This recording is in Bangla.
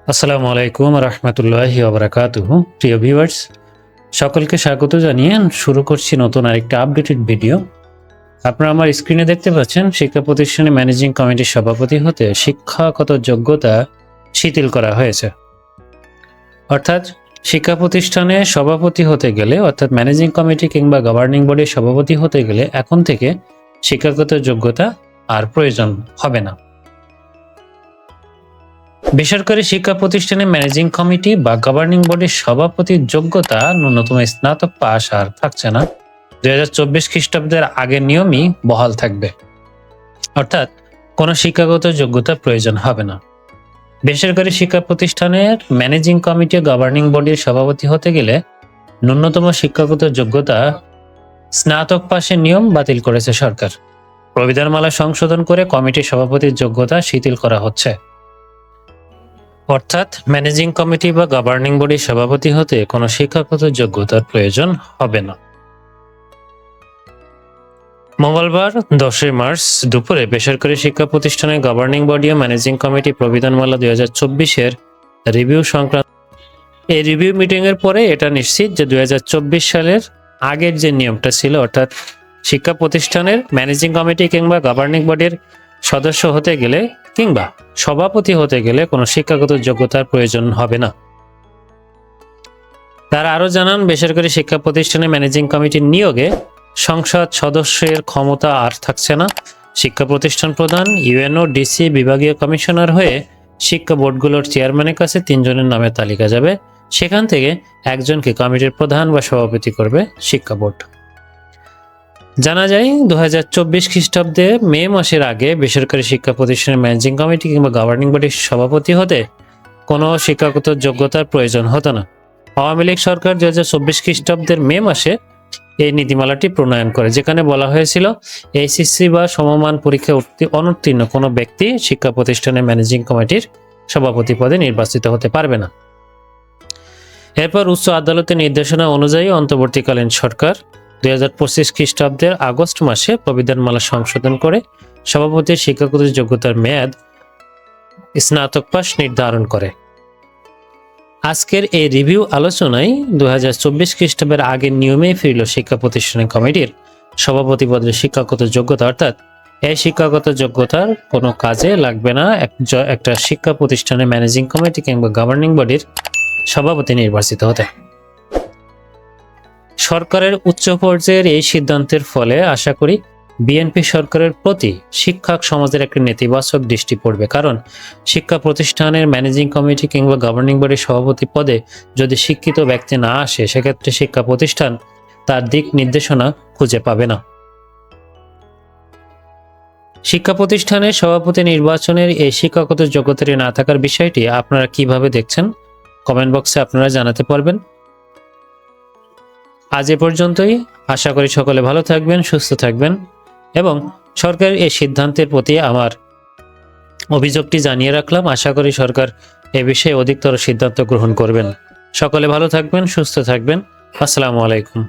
আসসালামু আলাইকুম রহমতুল্লাহি ওবরাকাতুহু। প্রিয় ভিউয়ার্স, সকলকে স্বাগত জানিয়ে শুরু করছি নতুন আরেকটা আপডেটেড ভিডিও। আপনারা আমার স্ক্রিনে দেখতে পাচ্ছেন শিক্ষা প্রতিষ্ঠানে ম্যানেজিং কমিটির সভাপতি হতে শিক্ষাগত যোগ্যতা শিথিল করা হয়েছে। অর্থাৎ শিক্ষা প্রতিষ্ঠানে সভাপতি হতে গেলে অর্থাৎ ম্যানেজিং কমিটি কিংবা গভর্নিং বডির সভাপতি হতে গেলে এখন থেকে শিক্ষাগত যোগ্যতা আর প্রয়োজন হবে না। বেসরকারি শিক্ষা প্রতিষ্ঠানে ম্যানেজিং কমিটি বা গভর্নিং বডির সভাপতির যোগ্যতা ন্যূনতম স্নাতক পাস আর থাকছে না। 2024 খ্রিস্টাব্দের আগের নিয়মই বহাল থাকবে, অর্থাৎ কোনো শিক্ষাগত যোগ্যতা প্রয়োজন হবে না। বেসরকারি শিক্ষা প্রতিষ্ঠানের ম্যানেজিং কমিটি গভর্নিং বডির সভাপতি হতে গেলে ন্যূনতম শিক্ষাগত যোগ্যতা স্নাতক পাশের নিয়ম বাতিল করেছে সরকার। প্রবিধানমালা সংশোধন করে কমিটির সভাপতির যোগ্যতা শিথিল করা হচ্ছে। অর্থাৎ ম্যানেজিং কমিটি বা গভর্নিং বডির সভাপতি হতে কোনো শিক্ষাগত যোগ্যতার প্রয়োজন হবে না। মঙ্গলবার 10 মার্চ দুপুরে বেসরকারি শিক্ষা প্রতিষ্ঠানের গভর্নিং বডি ও ম্যানেজিং কমিটি প্রবিধানমালা 2024-এর রিভিউ সংক্রান্ত এই রিভিউ মিটিং এর পরে এটা নিশ্চিত যে 2024 সালের আগের যে নিয়মটা ছিল, অর্থাৎ শিক্ষা প্রতিষ্ঠানের ম্যানেজিং কমিটি কিংবা গভর্নিং বডির সদস্য হতে গেলে কিংবা সভাপতি হতে গেলে কোনো শিক্ষাগত যোগ্যতার প্রয়োজন হবে না। তারা আরো জানান, বেসরকারি শিক্ষা প্রতিষ্ঠানে ম্যানেজিং কমিটির নিয়োগে সংসদ সদস্যের ক্ষমতা আর থাকছে না। শিক্ষা প্রতিষ্ঠান প্রধান, ইউএনও, ডিসি, বিভাগীয় কমিশনার হয়ে শিক্ষা বোর্ডগুলোর চেয়ারম্যানের কাছে 3 জনের নামের তালিকা যাবে। সেখান থেকে একজনকে কমিটির প্রধান বা সভাপতি করবে শিক্ষা বোর্ড। জানা যায় 2024 খ্রিস্টাব্দে মে মাসের আগে বেসরকারি শিক্ষা প্রতিষ্ঠানের ম্যানেজিং কমিটি কিংবা গভর্নিং বডির সভাপতি হতে কোনো শিক্ষাগত যোগ্যতার প্রয়োজন হতো না। আওয়ামী লীগ সরকার 2024 খ্রিস্টাব্দের মে মাসে এই নীতিমালাটি প্রণয়ন করে, যেখানে বলা হয়েছিল এইচএসসি বা সমমান পরীক্ষায় অনুত্তীর্ণ কোনো ব্যক্তি শিক্ষা প্রতিষ্ঠানের ম্যানেজিং কমিটির সভাপতি পদে নির্বাচিত হতে পারবে না। এরপর উচ্চ আদালতের নির্দেশনা অনুযায়ী অন্তর্বর্তীকালীন সরকার 2025 খ্রিস্টাব্দের আগস্ট মাসে প্রবিধানমালা সংশোধন করে সভাপতির শিক্ষাগত যোগ্যতার মেয়াদ স্নাতক পাস নির্ধারণ করে। আজকের এই রিভিউ আলোচনায় 2024 খ্রিস্টাব্দের আগের নিয়মেই ফিরল শিক্ষা প্রতিষ্ঠানের কমিটির সভাপতি পদের শিক্ষাগত যোগ্যতা, অর্থাৎ এই শিক্ষাগত যোগ্যতার কোনো কাজে লাগবে না একটা শিক্ষা প্রতিষ্ঠানের ম্যানেজিং কমিটি কিংবা গভর্নিং বডির সভাপতি নির্বাচিত হতে। সরকারের উচ্চ পর্যায়ের এই সিদ্ধান্তের ফলে আশা করি বিএনপি সরকারের প্রতি শিক্ষক সমাজের একটা নেতিবাচক দৃষ্টি পড়বে, কারণ শিক্ষা প্রতিষ্ঠানের ম্যানেজিং কমিটি কিংবা গভর্নিং বডির সভাপতি পদে যদি শিক্ষিত ব্যক্তি না আসে, সেক্ষেত্রে শিক্ষা প্রতিষ্ঠান তার দিক নির্দেশনা খুঁজে পাবে না। শিক্ষা প্রতিষ্ঠানের সভাপতি নির্বাচনের এই শিক্ষাগত যোগ্যতাটি না থাকার বিষয়টি আপনারা কিভাবে দেখছেন কমেন্ট বক্সে আপনারা জানাতে পারবেন। আজ এ পর্যন্তই। আশা করি সকলে ভালো থাকবেন, সুস্থ থাকবেন এবং সরকারের এই সিদ্ধান্তের প্রতি আমার অভিযোগটি জানিয়ে রাখলাম। আশা করি সরকার এ বিষয়ে অধিকতর সিদ্ধান্ত গ্রহণ করবেন। সকলে ভালো থাকবেন, সুস্থ থাকবেন। আসসালামু আলাইকুম।